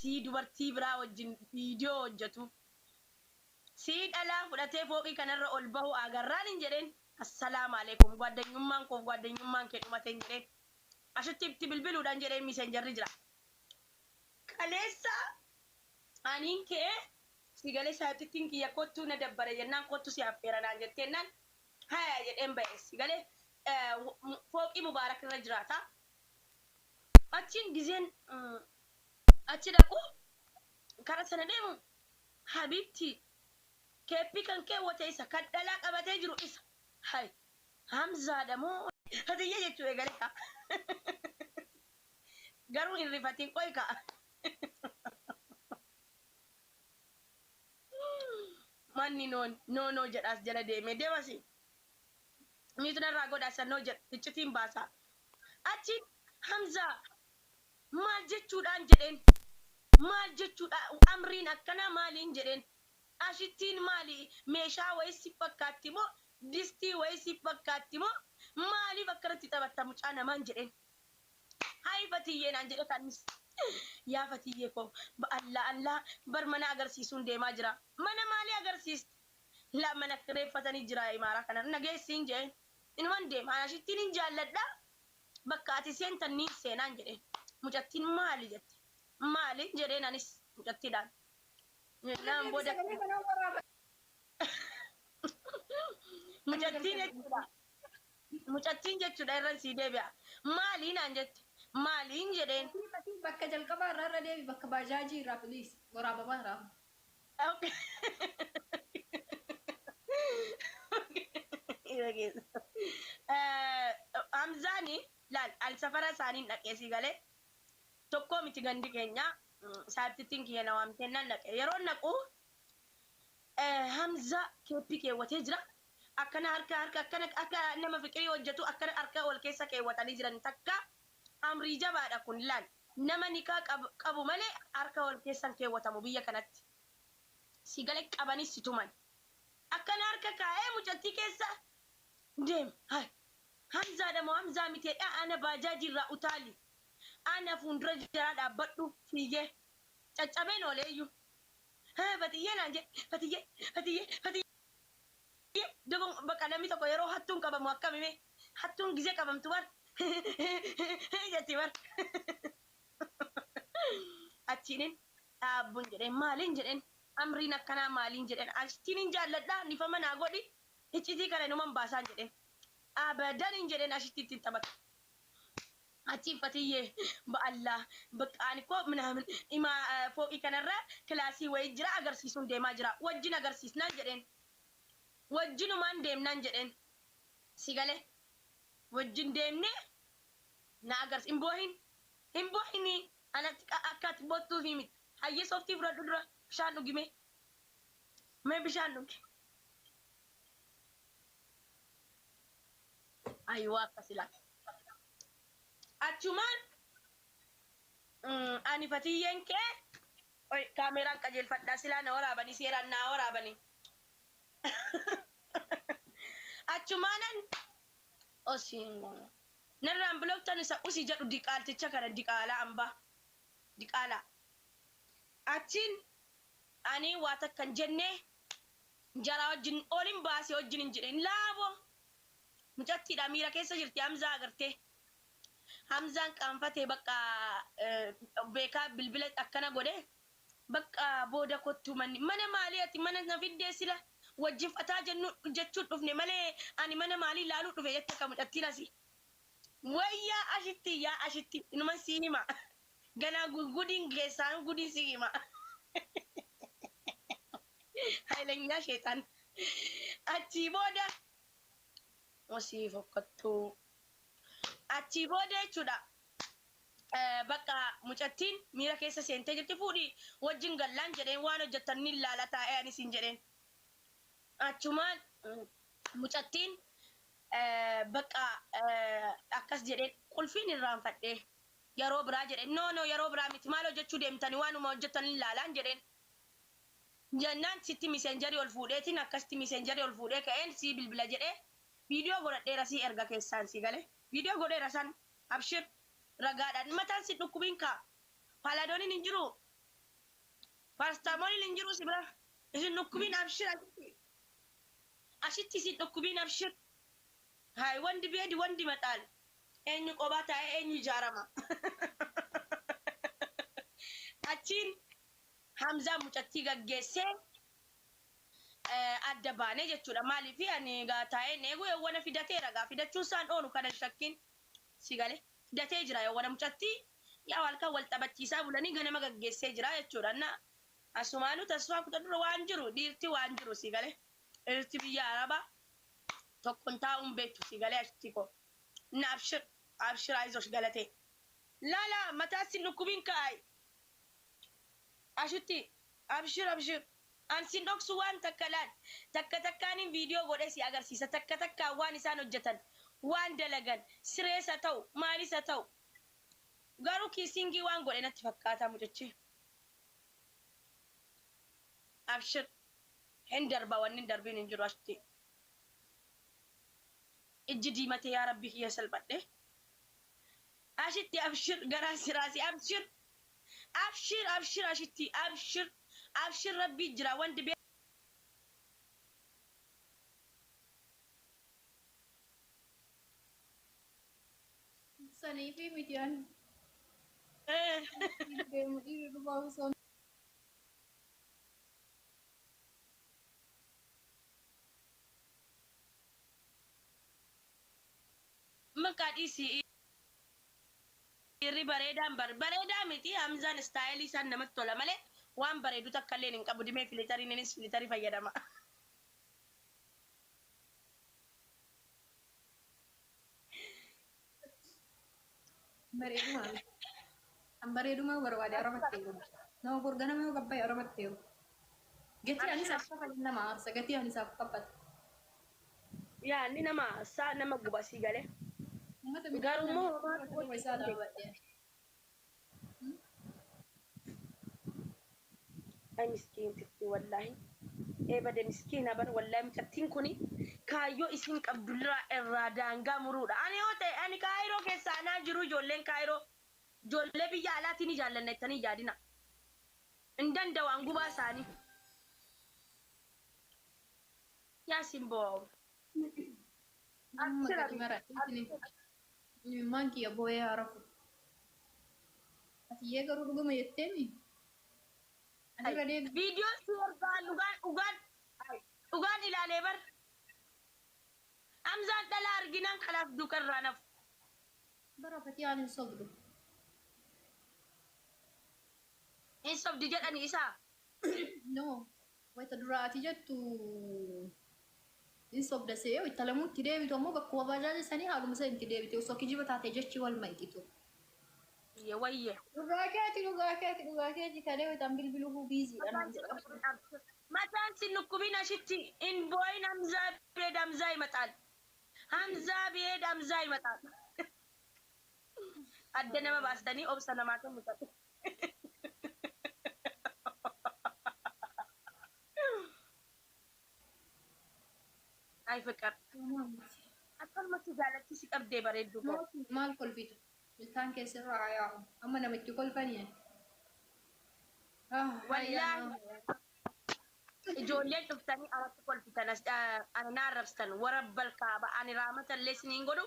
si dubartii biraa wajjin viidiyoo hojjetu si dhalaa fudhatee fooqii kanarra ol bahu agarraan hin jedheen assalaamu alaikum gwaddanyummaan koof gwaddanyummaan kee dhumate hin jedheen asitti itti bilbiluudhaan jedheen misenjarri jira kaleessa aniin kee sigalee saatittiin kiyya kottuu na dabbare jennaan kottu si affeeranaan jetteennaan haya jedheen ba'e sigalee fooqii mubaarak irra jiraata achiin gizeen achi dhaqu kara sana deemu habibti keeppi kan keewwate isa kan dhalaa qabatee jiru isa hay hamzaadha moo hatiyya jechuu eegale garuu hin rifatiin qoy ka'a manni no jedhaas jala deeme deemasi miitunarraa godhaasan no jedha iccitiin baasa achi hamzaa maal jechuudhaan jedheen maal jechuudha amriin akkana maaliin jedheen ashittiin maali meeshaa wayii si fakkaatti moo distii wayii si fakkaatti moo maaliif akkanatti taphatta mucaa namaan jedheen hay fatiyyeen aan jedhe kannis yaa fatiyyee koo Allah bar mana agarsiisuun deemaa jira mana maalii agarsiista la mana kireeffatanii jira imaaraa kana nageessiin jedheen inuman deema ashittiin hin jaalladha bakka ati seentan niin seenaan jedheen mucattiin maali jette maali jedheen anis mucattiidhaan naan booda mucattiin jechuudha irran sii deebi'a maaliin aan jette maaliin jedheen bakka jalqabaa irra deebi bakka baajaajii irraa please waraababaa irraa hamzaani laal al safara isaaniin dhaqeesii galee tokko miti gandi keenya saatittiin kiyya na waamteennan dhaqe yeroo naqu hamza keeppi keewwatee jira akkana harka akkana akka nama fiqirii hojjetu akkana harka wal keessa keewwatanii jiran takka amrii jabaadha kun laal nama nikaa qabu malee harka wal keessan keewwatamu biyya kanatti si galee qabanis si tuman akkana harka kaa'ee mucattii keessa deem hay hamzaadha moo hamzaa miteedha ana baajaajii irraa utaali ana fuuldura jira dhaabbadhu fiigee caccabeen ooleeyyu fatiyyee naan jedhe fatiyyee dogon bakka namni tokko yeroo hattuun qabamu akkamime hattuun gizee qabamtu bar jetti bar achiinin dhaabbuun jedheen maaliin jedheen amriin akkanaa maaliin jedheen ashtiin hin jaalladhaa nifama naa godhi iccitii kana inuman baasaan jedheen abadan hin jedheen ashittiitti hin taphatu achiin fatiyyee ba'allaa baqaani koo minaamin ima fooqii kanarra kilaasii wayii jira agarsiisuun deemaa jira wajjin agarsiisnaan jedheen wajjinumaan deemnaan jedheen si galee wajjin deemne na agarsiis hin boohini anatti akkaati boottuufi miti hayyee sooftii fudhadhu dura bishaan dhugime mee bishaan dhugi ayyuu akkasilaa achumaan ani fatiyyeen kee kaameraan qajeelfadhaa silaa na waraabanii seeraan naa waraabanii achumaanan osiin narraan biloftan isa usi jedhu diqaalticha kana diqaalaa ambaa diqaalaa achiin ani waa takkan jennee jaraa wajjin olin baasee wajjin hin jedheen laaboo mucattiidha miira keessa jirti hamzaa agartee hamzaan qaanfatee bakka beekaa bilbila akkana godhe bakka booda kottu mana maalii ati mana na fiddee sila wajjifataa jennu jechuun dhufne malee ani mana maalii laaluu dhufe jette akka mucattiin asii wayyaa ashitti inuman sii hima ganaa gudiin geessaan gudiin sii hima haayilanyaa sheexan achii booda osii fokkattuu achii booda jechuudha bakka mucattiin miira keessa seentee jirti fuudhi wajjin gallaan jedheen waan hojjettan ni ilaala taa'ee anis hin jedheen achumaan mucattiin bakka akkas jedheen qulfiin irraanfadhee yeroo biraa jedheen no yeroo biraa miti maal hojjechuu deemtanii waanuma hojjettan ni ilaalaan jedheen jennaan sitti misenjarii ol fuudheetiin akkasitti misenjarii ol fuudhee ka'een sii bilbila jedhee viidiyoo godhadheera sii erga keessaan sii galee viidiyoo godheera san abshir ragaadhaan mataan si dhukkubiin kaa paaladooniin hin jiru Parastamooliin hin jiru si bira. Isin dhukkubiin abshir asitti isin dhukkubiin abshir. Hai wandi beedi wandi maxaal. Eenyu qophaa taa'ee eenyu ijaarama. Achiin Hamzaa mucattii gaggeessee adda baanee jechuudha. Maaliif ani taa'ee eeguu yawwana fidateera gaa fidachuun isaan oolu kana shakkiin si galee fidatee jira yawwana mucattii yaa halkan wal taphachiisaa bulanii ganama gaggeessee jira jechuudha. Na asumaanuu tasfaa kutadura waan jiru dhiirti waan jiru si galee dhiirti biyya Arabaa tokkoon taa'uun beektu si galee achitti koo. Na abshir aizosh galatee. Laala mataa si dhukkubiin kaa'e. Ashitti abshir. Ansin dhoksu waan takka laal takka takkaanin viidiyoo godhee si agarsiisa takka takkaan waan isaan hojjetan waan dalagan sireessa ta'u maalisa ta'u garuu kiisingii waan godhe natti fakkaata mucachi. Abshir hin darba wanni hin darbiin hin jiru asitti. Ijji diimatee yaa rabbii kiyya salphadhe. Ashitti abshir garaa siraasi abshir ashitti abshir rabbii jira wanti bee. Sanii fi mitiyaan. Deemu dhiirri dhufaa osoo. Maqaa dhiisii irri bareedaa miti Hamzaan istaayilii isaan namatti tola malee waan bareedu takka illee hin qabu dimee filitariinis filitarii fayyadama. Bareedumaa. Kan bareedumaa barbaade arabatteeru. Nama gurganama yoo gabbaa'e arabatteeru. Gatii anis akka nama aarsa gatii anis akka qabbata. Yaa inni nama gubasii galee. Garuu isaa dhaabadhe. Ay miskiintitti wallahi. Eebade miskiina bar wallahi mucattiin kuni kaayyoo isin qabdurraa irraa daangaa muruudha. Ani yoo ta'e ani Kaayiroo keessa anaa jiru ijoolleen Kaayiroo ijoollee biyya alaatiin ni jaallanna jettanii yaadina. Hin danda'an gubaa isaanii. Yaa simboo. Manki ya boye harafu. Ati ye garuu dhuguma jetteemi. Viidiyoon si ergaan dhugaan ilaalee bar. Hamzaan dhalaa arginaan kanaaf duukarraa nafu. Bara fatii aan hin sobdu. Hin sobdi jedhani isaa. No. Wayita duraati jettu in sobda see wayita lamuutti deebitu ammoo bakka bajaajii sanii haaluma isa itti deebite osoo kijiba taate jechi wal maqitu. Wayye. Dhugaa keeti kalee wayitaan bilbiluu biiziidhaan. Mataan si nukkubin ashitti in booyin Hamzaa beed Hamzaa himataan. Hamzaa beed Hamzaa himataan. Adda nama baastanii obsa namaa kan mutatu. Ay fakkaat. Akkanumatti jaalatti si qabdee bareeddu. Maal kolfitu? Ilkaan keessarraa yaa'u. Amma namichi kolfanii. Wallaahi. Ijoolleen dhuftanii alatti kolfitan ani naa arrabsitan warabbal kaaba ani raamata illee isiniin godhu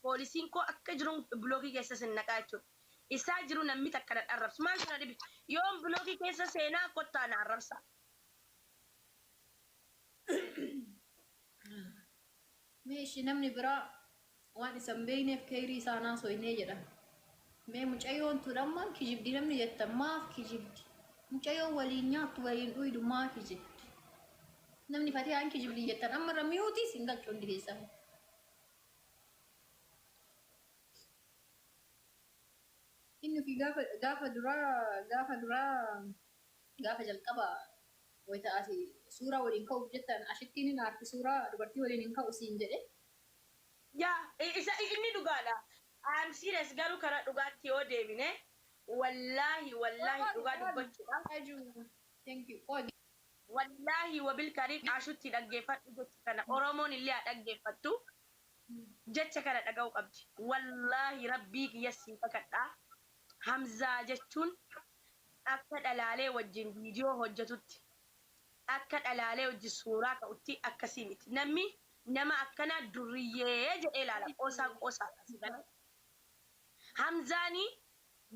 poolisiin koo akka jiruun bilookii keessa sin naqaa jechuudha. Isaa jiru namni takka na arrabsu maal sana dhibi yoon bilookii keessa seenaa kottaa na arrabsa. Meeshi namni biraa waan isan beekneef keerii isaanaa soinee jedha. Mee mucayyoon tuudhammaan kijibdi namni jettan maaf kijibdi? Mucayyoon waliin nyaattu waliin dhuydu maaf kijibdi? Namni fatee aan kijibdi jettan amma irra miyuutii sin galchuu hundi keessan. Inni fi gaafa jalqaba wayita ati suuraa waliin ka'uuf jettan ashittiin hin aarti suuraa dubartii waliin hin ka'u siin jedhe. Yaa inni dhugaadha. I'm serious garuu karaa dhugaatti yoo deebine wallaahi dhugaa dubbachuudha. Thank you. Wallaahi wabil karii qaashutti dhaggeeffadhu jecha kana Oromoon illee haa dhaggeeffattu jecha kana dhaga'uu qabdi. Wallaahi rabbii kiyya siin kakadhaa. Hamzaa jechuun akka dhalaalee wajjin viidiyoo hojjetutti akka dhalaalee wajjin suuraa ka'utti akkasii miti. Namni nama akkana duriyyee jedhee ilaala qoosaa qoosaa. Hamzaanii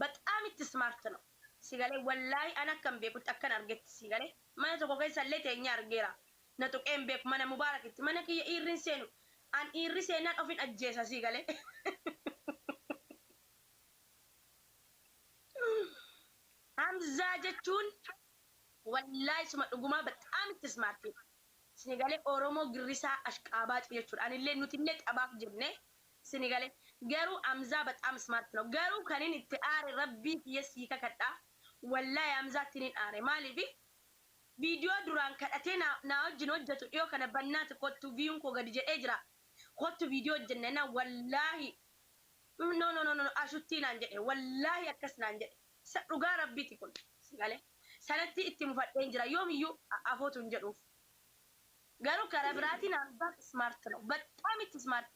በጣም ስማርት ነው ሲገሌ ወላሂ አና ከም ቤኩት አከን አርገት ሲገሌ ማነ ተኮ ከይሰለ ተኛ አርጌራ ነጡቄም ቤክ ማነ ሙባረክ እቲ ማነ ከየ ኢሪን ሴኑ አን ኢሪ ሴናን ኦፊን አጀሳ ሲገሌ ሐምዛ ጀቹን ወላሂ ስማ ዱጉማ በጣም ስማርት ሲገሌ ኦሮሞ ግሪሳ አሽቃባጭ የቹን አንለ ኑቲነ ጠባፍ ጀነ ሲገሌ ገሩ አምዛ በጣም ስማርት ነው ገሩ ከኔን ኢትአር ረቢ የሲ ከከዳ ወላሂ አምዛ ትኒን አረ ማሊቢ ቪዲዮ ዱራን ከዳቴ ናውጅ ነው ጀቱ ዲዮ ከነበናት ኮቱ ቪዩን ኮ ገድጀ ኤጅራ ኮቱ ቪዲዮ ጀነና ወላሂ ኖ ኖ ኖ አሹቲና እንጀ ወላሂ አከስና እንጀ ሰዱጋ ረቢት ይኩን ሲጋለ ሰለቲ ኢትሙ ፈደን ጅራ ዮምዩ አፎቱ እንጀዱ ገሩ ከረብራቲን አምዛ ስማርት ነው በጣም ስማርት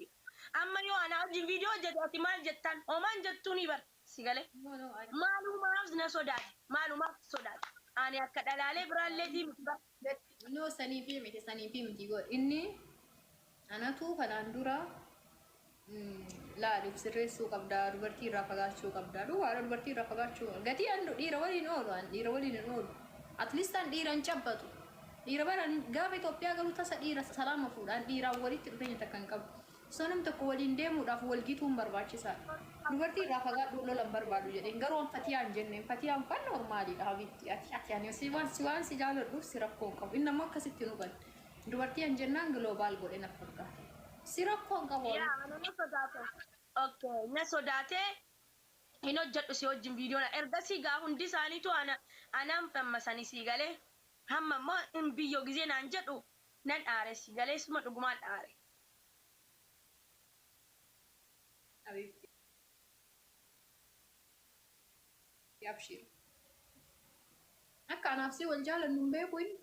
amma yoo ana wajjin viidiyoo hojjetu maal jettan homaan jettuun hibar si galee maalumaaf na sodaate maalumaaf sodaate ani akka dhalaalee biraalleetii miti no saniifi miti god inni anatu kanaan dura laaliif sirreessuu qabdaa dubartii irraa fagaachuu qabdaa dhugaadha dubartii irraa fagaachuu gatii an dhiira waliin oolu at least an dhiira hin cabbatu dhiira baran gaafa Itoophiyaa galuu tasa dhiira salaama fuudhaan dhiiraan walitti dhufeenya takka hin qabu sonam tokko waliin deemuudhaaf walgituun barbaachisaadha. Dubartii irraa fagaadhu lolan barbaadu jedheen garuu fatiyaan jenneen fatiyaan kan normaaliidha habitti ati ani si waan si jaaladhuuf si rakkoon qabu inni ammoo akkasitti nu bane dubartiin jennaan global godhe na fakkaata si rakkoon qabu. Okay na sodaate hin hojjedhu si wajjin viidiyoon ergasii gaa hundi isaaniitu anaan fammasanii si galee hamma immoo hin biyyoo gizee naan jedhu nan dhaare si galee suma dhugumaan dhaare. حبيبتي يا ابشر هكا نفسي والجال انه بيكوي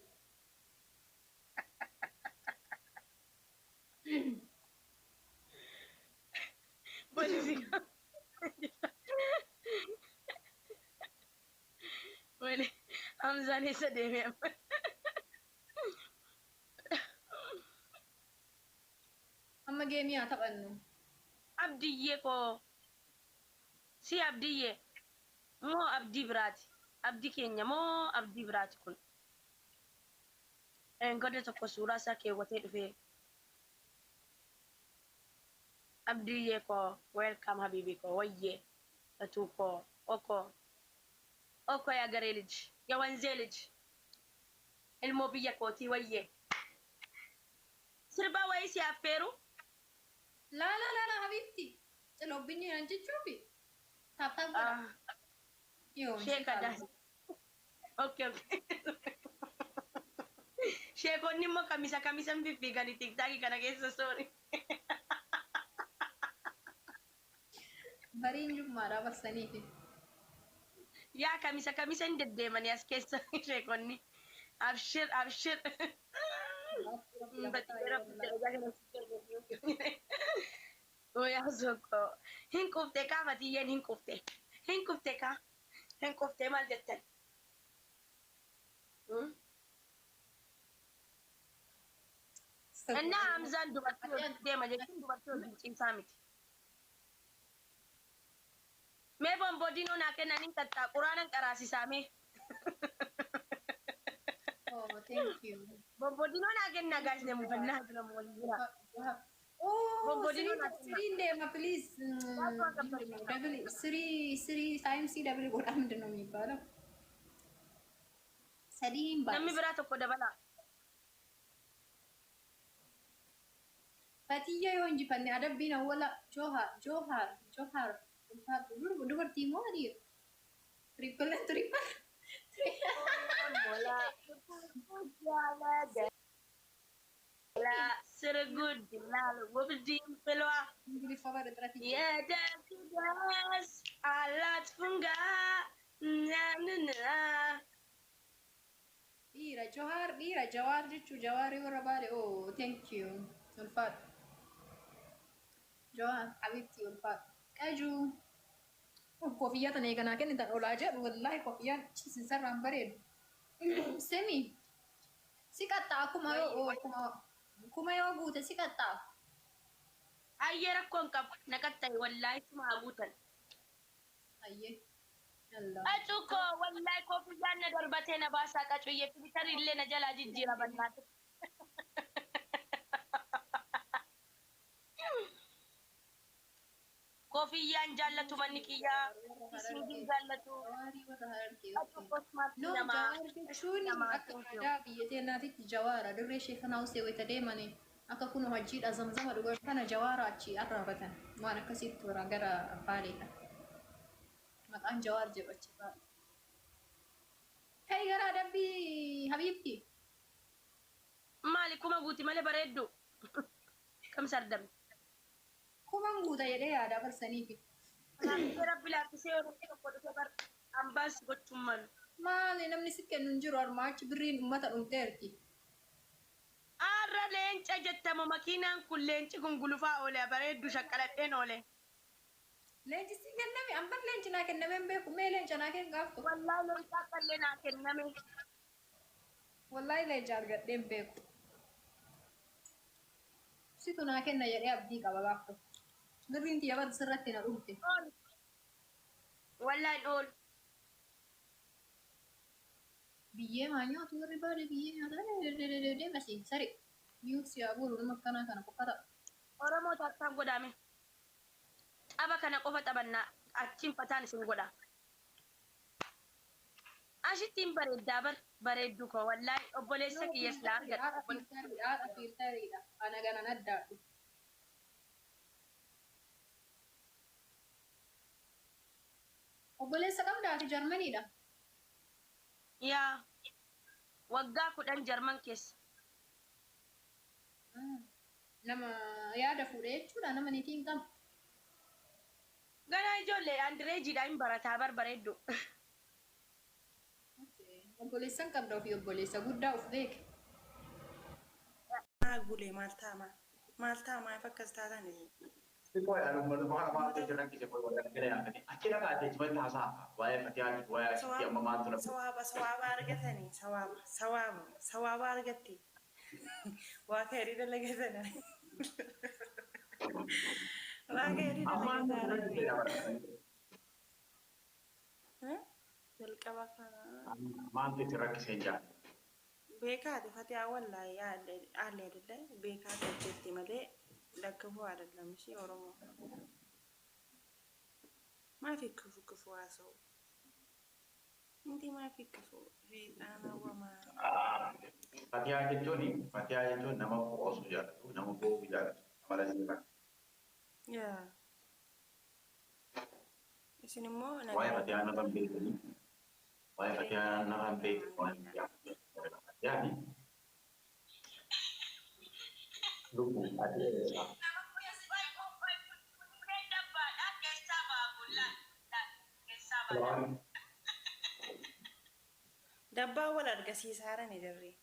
ويلي حمزة ليس ديمي اما جيمي اتقنو abdiyye ko si abdiyye moo abdi biraati abdi keenya moo abdi biraati kun godhe tokko suuraa isaa keewwatee dhufee abdiyye ko welcome habibi ko wayye atu ko oko ya gare ልጅ የወንዜ ልጅ ilሞ biyya kooti wayye sirba wayis yaafeeru لا حبيبتي لو بيني انت تشوفي تابا يو شيء كذا اوكي شيء كوني ما كميسا في غادي تيك تاكي كنا كيس سوري برين جو مارا بسني في يا كميسا ندد من ياس كيس شيء كوني ابشر ويا زوجو هنكوفتة كافتي هنكوفتة مال جتن أنا أمزان دوبارتي ديما جتن دوبارتي إنسامي ما بومبودينو ناكنا نينكتا قرانا كراسي سامي oh thank you بومبودينو ناكنا guys نمو بنا هذا مولينا oh three name please double three times double what am I doing about Sadim bas nami berato ko dabala Fatiya yonji panne adabbina wala Johar dubartii moo adiir triple wala la sergud dilal wobdim pelwa Ingili favar trati ya das alat funga na Dira Jawar jechu Jawari warra baale oh thank you Ulfat Jawar habibti Ulfat Kaju كوفية أنا كنا كنا تقول والله كوفية سنسر عم بريد سمي سكتا كما يو كما يو بوتا سكتا أي ركون كب نكتة والله اسمها أبوتن أيه يلا أتوكو والله كوفي جانا دربتين باسا كاتو يتبتر اللي نجلا جيجيرا بنات كوفي يان جالتو منكيا سيدي جالتو أتوكو سمارتي نو نما جوار شوني أكا بيتنا تيت جوارا دري شيخنا وسي ويتديمني أكا كونو هجيد أزمزم دوغر كان جوارا أتشي أرابتن وانا كسيت تورا غرا باليكا مكان جوار جب أتشي بالي هاي غرا دبي حبيبتي مالي كوما بوتي مالي بريدو كم سردم كومان بودا يدي هذا برسنيفي ربي لا تسير أمباس بتشمل maali namni si kennu hin jiru harmaa achi birriin uummata dhumteerti. Arra leenca jettama makiinaan kun leenci gungulufaa oole bareeddu shaqqaladheen oole. Leenci si kenname amban leenci naa kenname hin beeku mee leenca naa kennu gaaftu. Wallaahi leencaa qallee naa kenname. Wallaahi leenca argadhee hin beeku. Situ naa kenna jedhee abdii qaba gaaftu. Birriin tiyya badu sirratti na dhumte. Wallaahi oolu. Biyyee maa nyaatu warri baadiyyaa biyyee nyaata deemasi sari miyuut siyaa bulu nama akkanaa kana boqqata. Oromoo taasisaan godhame. Xaba kana qofa xabannaa achiin fataan isin godha. Ashittiin bareeddaa bareeddu koo wallaahi obboleessa kiyya silaa argadha. Haadha fiiltariidha. Ana ganan addaadhu. Obboleessa qabdaati Jarmaniidha. Yaa waggaa 10 Jarman keessa. Nama yaada fuudhee jechuudha nama niitiin qabu. Ganaa ijoollee andireejiidha hin barataa bareeddu. Obboleessan qabda ofii obboleessa guddaa of beeke. Gulee maal taamaa fakkas taatan Poi non ma te giorni che poi guardare che neanche a chi ragazzi ci vai casa vai a fatiare vai a ci amma manto la sawaaba argatanii sawaaba argatti waa keerii dalagatana waa keerii dalagatana jalqaba kana manto ti rakkisee jaa beekaati fatiyaa wallaahi haallee adillee beekaati hojjetti malee lakkafuu adillee mishii oromoo maafi kufu haasa'u inti maafi kufu fiixaana wamaa fatiyaa jechuun nama qoosuu jaallatu nama boobuu jaallatu amala isaa yaa isin immoo waa'ee fatiyaa nama beekanii waa'ee fatiyaa nama beekanii yaani lubbuu adii dabbaa wal argisiisaarani dirree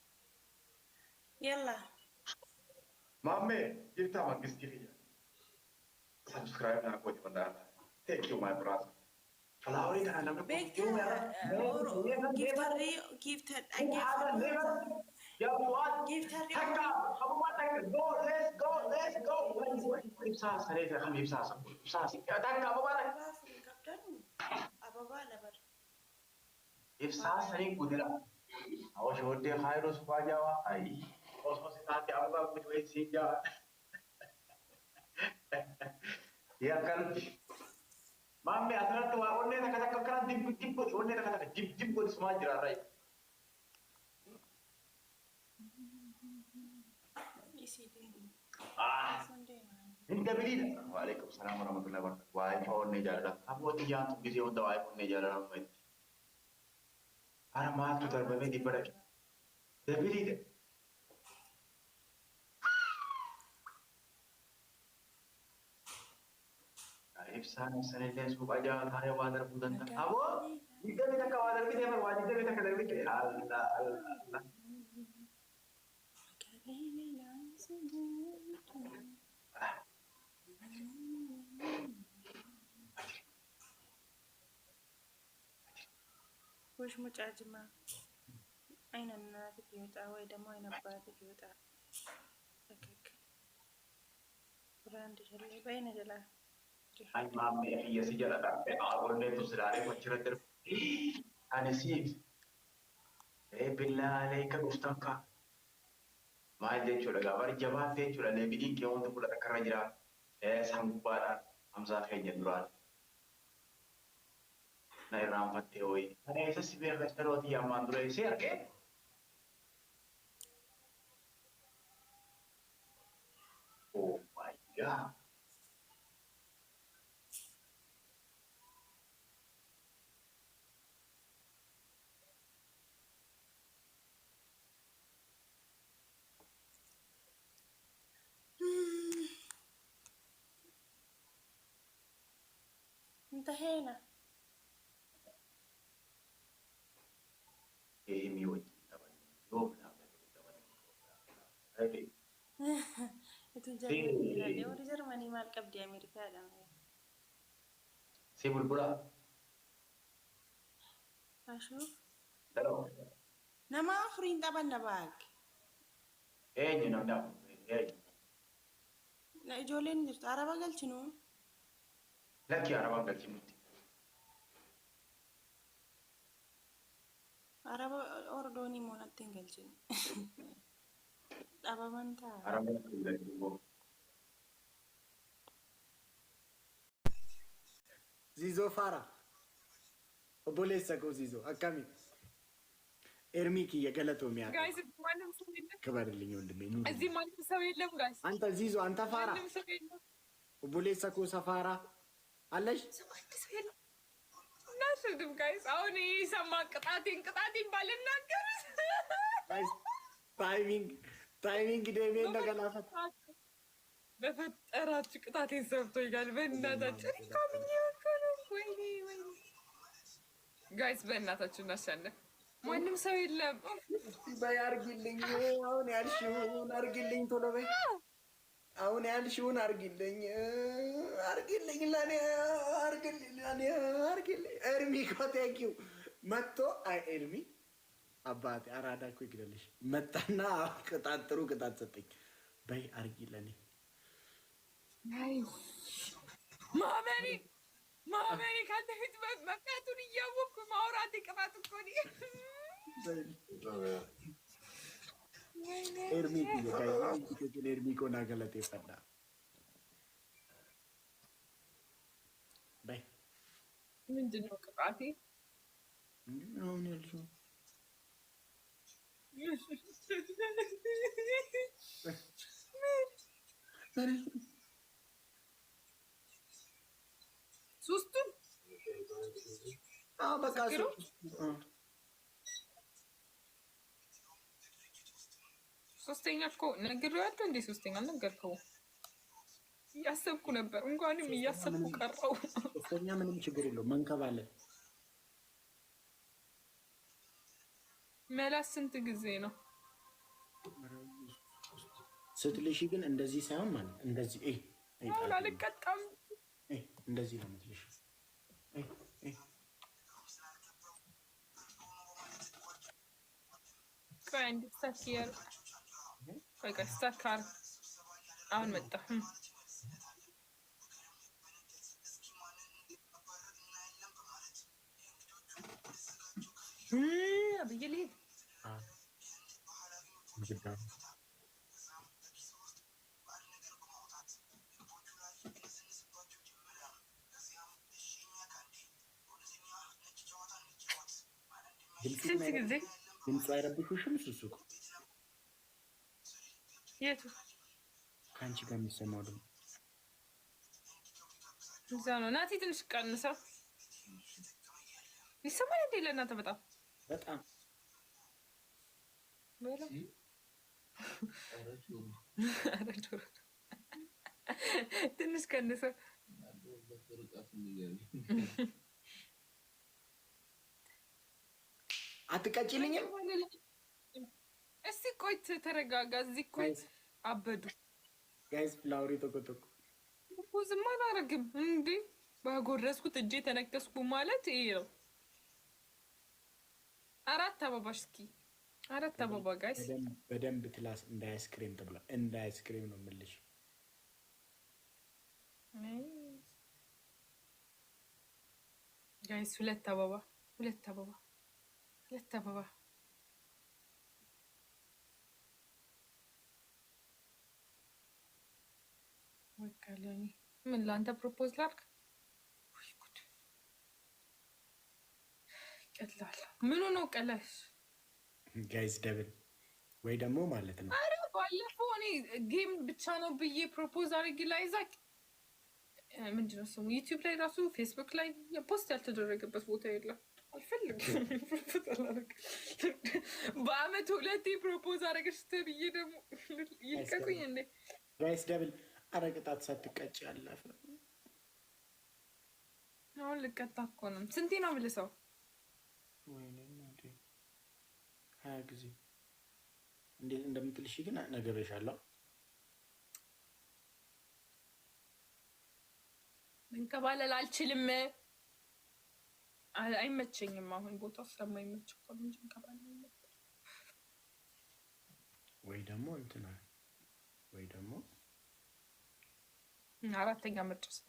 yalla mamme jirta magiskiriya subscribe na ko dimanda thank you my brother Falauri kana namni Ya buat taka kamu mata go let's go ibsa sare ta kami ibsa ya taka kamu mata ababa labar ibsa sare kudira awo shode khairu subajawa ai osmo se taate ababa kuj sinja ya kan mamme asrat wa onne taka kana dib ko onne taka dib ko semua jira rai Ini beri. Waalaikumsalam warahmatullahi wabarakatuh. iPhone ne jala. Abo tiyan tu kisi onda iPhone ne jala ramai. Ara maat tu tarba me di pada. Beri de. Arif sana sanile sub aja thare wadar budan. Abo jidda beta ka wadar bi de mar wajidda beta ka dar bi. Allah Allah. وش مجاجمة أين الناتج يوتا ويدمو أين باتك يوتا أكيك براند جلي بين جلا Ay, mami, ella sí ya la tapé. Ahora neto se la haré con chile. Anesif. Billah alayka gustanka. Maal jechuudha gaafa jabaate jechuudha leebidiin kee wanta fudhata karra jira. Sangubbaadhaan hamsaa keenya duraan. Na irraanfattee ho'i. Ana eessa si beeka dhalooti ammaan dura isee argee? Oh my God. انتهينا Eemi wajjin taphanne yoo bilaabanii taphanne. itu Jarmani lah dia orang Jarmani malkab di Amerika ada Si bulbulaa. Ashuf Dhaloo. nama Afrin taban nabag Eenyu namni hafu eenyu. na ijoolleen jirtu araba galchinu Lakki arabaan galchinutti. araba ordooni moonatti hin galchinu dhabaman ta'a Arabaan galchinu. Zizo Fara. Obboleessa koo Zizo akkami? Ermii kiyya galatoomi haa. Guys, ማንም ሰው የለም ክበርልኝ ወንድሜ ኑ። እዚህ ማንም ሰው የለም ጋይስ አንተ ዚዞ አንተ ፋራ ማንም ሰው የለም obboleessa koo ሰፋራ አለሽ? ማንም ሰው የለም እናስድም ጋይስ አሁን ይሰማ ቅጣቴን ባልናገር ጋይስ ታይሚንግ ደሜ እንደገላፈት በፈጠራችሁ ቅጣቴን ሰብቶኛል በእናታችሁ ካምኝ ወከለ ወይኔ ጋይስ በእናታችሁ እናሸንፍ ማንም ሰው የለም በይ አርጊልኝ አሁን ያልሽውን አርጊልኝ ቶሎ በይ አሁን ያልሽውን አርጊልኝ ለኔ አርጊልኝ ኤርሚ እኮ ቴንኪው መጥቶ አይ ኤርሚ አባቴ አራዳ እኮ ይግደልሽ መጣና ቅጣት ጥሩ ቅጣት ሰጠኝ በይ አርጊ ለኔ ማመኔ ካንተ ፊት መቅጣቱን እያወቅኩ ማውራት ቅጣት እኮ ኤርሚ ኤርሚ ኮና ገለቴ ፈዳ በይ ምንድን ነው ቅጣቴ? አሁን ያልሽው ሶስቱን በቃ ሶስተኛ እኮ ነግሬዋለሁ እንዴ? ሶስተኛ ነገርከው? እያሰብኩ ነበር። እንኳንም እያሰብኩ ቀረው። ሶስተኛ ምንም ችግር የለውም መንከባለን። መላስ ስንት ጊዜ ነው ስትልሺ? ግን እንደዚህ ሳይሆን ማለት እንደዚህ አልቀጣም። እንደዚህ ነው የምትልሺ። ቆይ እንድትሰኪር ቆይ ስተካር አሁን መጣ። ብዬ ልሂድ ስንት ጊዜ ድምፁ አይረብሽሽም? ሱሱ የቱ ከአንቺ ጋር የሚሰማው ደግሞ እዛ ነው። ናቲ ትንሽ ቀንሰው ይሰማል እንዴ? ለእናንተ በጣም ትንሽ ቀንሰው አትቀጭልኝም? እስቲ ቆይ ተረጋጋ። እዚህ እኮ አበዱ ጋይስ ፍላወሪ ተቆጠቁ እኮ ዝም አላረግም እንዴ? ባጎረስኩት እጄ ተነከስኩ ማለት ይሄ ነው። አራት አበባ እስኪ አራት አበባ ጋይስ በደንብ ትላስ እንደ አይስክሬም ተብሏል። እንደ አይስክሬም ነው የምልሽ። ጋይስ ሁለት አበባ ሁለት አበባ ሁለት አበባ ወካለኝ ምን ላንተ ፕሮፖዝ ላድርግ? ወይ ጉድ ቀላል ምኑ ነው ቀላሽ? ጋይስ ደብል ወይ ደግሞ ማለት ነው። አረ ባለፈው እኔ ጌም ብቻ ነው ብዬ ፕሮፖዝ አድርጌ ላይዛክ ምንድነው ስሙ ዩቲዩብ ላይ ራሱ ፌስቡክ ላይ ፖስት ያልተደረገበት ቦታ የለም። አልፈልግም ፕሮፖዝ አላደርግ በአመት ሁለቴ ፕሮፖዝ አደረገች ተብዬ ደግሞ ይልቀቁኝ እንዴ ጋይስ ደብል አረቅጣት ሳትቀጭ ያለፈ አሁን ልቀጣ እኮ ነው። ስንቴ ነው የምልሰው? ወይኔ እንዴ 20 ጊዜ እንዴት እንደምትልሽ ግን ነገርሻለሁ። መንከባለል አልችልም፣ አይመቸኝም። አሁን ቦታው ስለማይመች እኮ ነው እንጂ መንከባለል ነበር። ወይ ደግሞ እንትና ወይ ደግሞ አራተኛ ምርጫ ስለ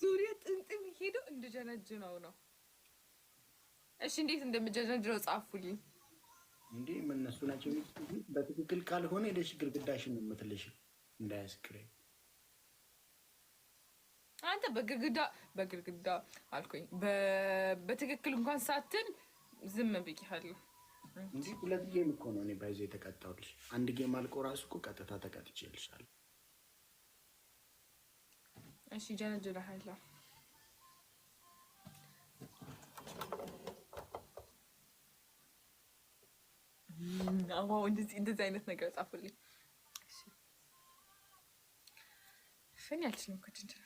ዙሪያ ጥንጥም ሄዶ እንደጀነጅነው ነው። እሺ እንዴት እንደምጀነጅነው ጻፉልኝ። እንዴ ምን እነሱ ናቸው በትክክል ካልሆነ ሄደሽ ግርግዳሽን ነው የምትልሽ እንዳያስክሬም አንተ በግርግዳ አልኩኝ በትክክል እንኳን ሳትል ዝም ብዬሃለሁ። እንዴ ሁለት ጌም እኮ ነው እኔ ባይዘ የተቀጣሁልሽ። አንድ ጌም አልቆ ራሱ እኮ ቀጥታ ተቀጥቼልሻለሁ። እሺ ጀነጅነሃለሁ። አዎ እንደዚህ አይነት ነገር ጻፉልኝ። እሺ ፈን ያልችልም እኮ ጀነጅነ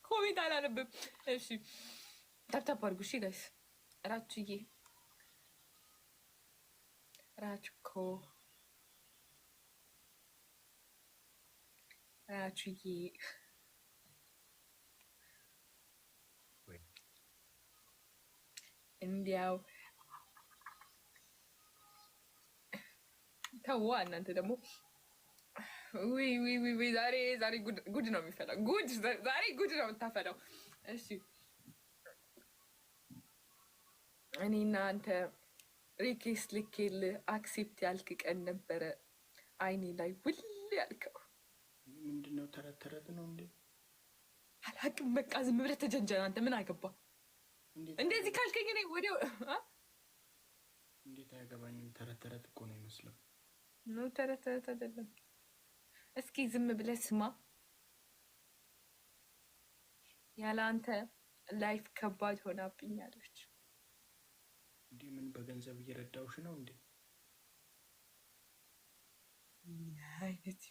ኮሜንት አላነብም። እሺ ታፕታፕ አድርጉ። እሺ ጋይስ ራችዬ ራችኮ ራችዬ እንዲያው ተዋ እናንተ ደግሞ ወይ ዛሬ ጉድ ነው የሚፈላው። ዛሬ ጉድ ነው የምታፈላው። እሺ እኔና አንተ ሪኬስት ልኬል አክሴፕት ያልክ ቀን ነበረ አይኔ ላይ ውል ያልከው ምንድነው? ተረት ነው እንዴ? አላውቅም። በቃ ዝም ብለህ ተጀንጀን። አንተ ምን አገባ? እንደዚህ ካልከኝ እኔ ወዲያው እንዴት አያገባኝም። ተረት እኮ ነው ይመስለው። ነው ተረት አይደለም። እስኪ ዝም ብለህ ስማ። ያለ አንተ ላይፍ ከባድ ሆናብኛለች። እንዴ ምን በገንዘብ እየረዳውሽ ነው እንዴ? አይነት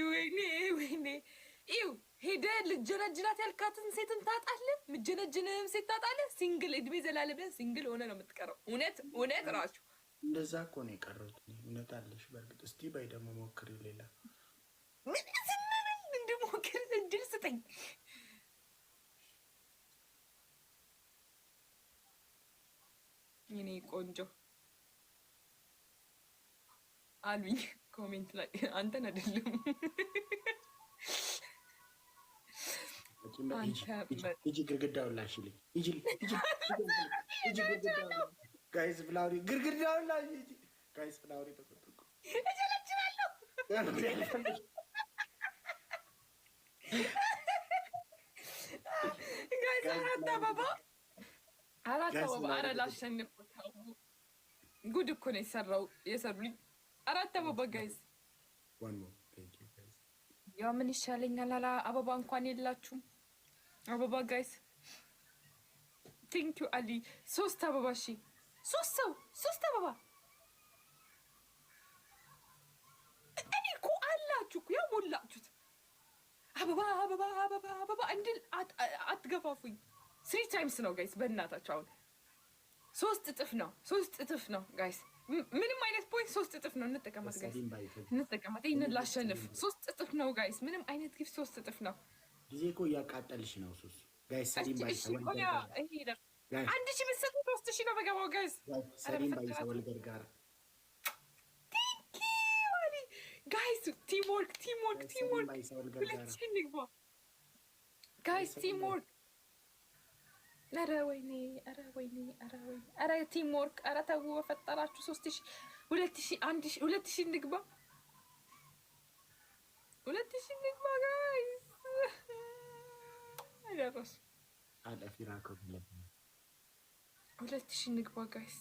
ወይኔ ይው ሄደህ ልጀነጅናት ያልካትን ሴትን ታጣለህ። ምጀነጅንም ሴት ታጣለህ። ሲንግል እድሜ ዘላለምን ሲንግል ሆነ ነው የምትቀረው። እውነት ራሱ እንደዛ እኮ ነው የቀረሁት። እውነት አለሽ በእርግጥ። እስቲ ባይ ደግሞ ሞክሪ ሌላ ምን ዝምብኝ እንድሞክር እድል ስጠኝ። የኔ ቆንጆ አሉኝ ኮሜንት ላይ አንተን አይደለም ሂጂ ግርግዳውን ላሽልኝ። ሂጂ ግርግዳውን ጋይስ ፍላውሪ ግርግዳውን ላይ ሂጂ ጋይስ ፍላውሪ ተቆጥቁ እጀለችላለሁ ጋይስ አራት አበባ ኧረ ላሸንፍ። ጉድ እኮ ነው የሰሩልኝ። አራት አበባ ጋይስ ያው ምን ይሻለኛል? አበባ እንኳን የላችሁም። አበባ ጋይስ ቴንኪዩ አሊ 3 አበባ እሺ 3 ሰው 3 አበባ እኔ እኮ አላችሁ እኮ ያሞላችሁት አበባ አበባ አበባ አበባ እንድል አትገፋፉኝ 3 ታይምስ ነው ጋይስ በእናታችሁ አሁን 3 እጥፍ ነው 3 እጥፍ ነው ጋይስ ምንም አይነት ፖይንት 3 እጥፍ ነው እንጠቀማት ጋይስ እንጠቀማት ይሄንን ላሸንፍ 3 እጥፍ ነው ጋይስ ምንም አይነት ጊፍት 3 እጥፍ ነው ጊዜ እኮ እያቃጠልሽ ነው ሱስ ጋይስ ሰሊም ባይሰወል አንድ ሺህ ብትሰጡ 3000 ነው በገባው ጋይስ ሰሊም ባይሰወል ጋር ጋይስ ቲምወርክ ሁለት ሺህ እንግባ ጋይስ ቲምወርክ ኧረ ወይኔ ኧረ ቲምወርክ ኧረ ተው በፈጠራችሁ 3000 2000 እንግባ 2000 እንግባ ጋይስ አይደረስ አለ ፊራኮ 2000 እንግባ ጋይስ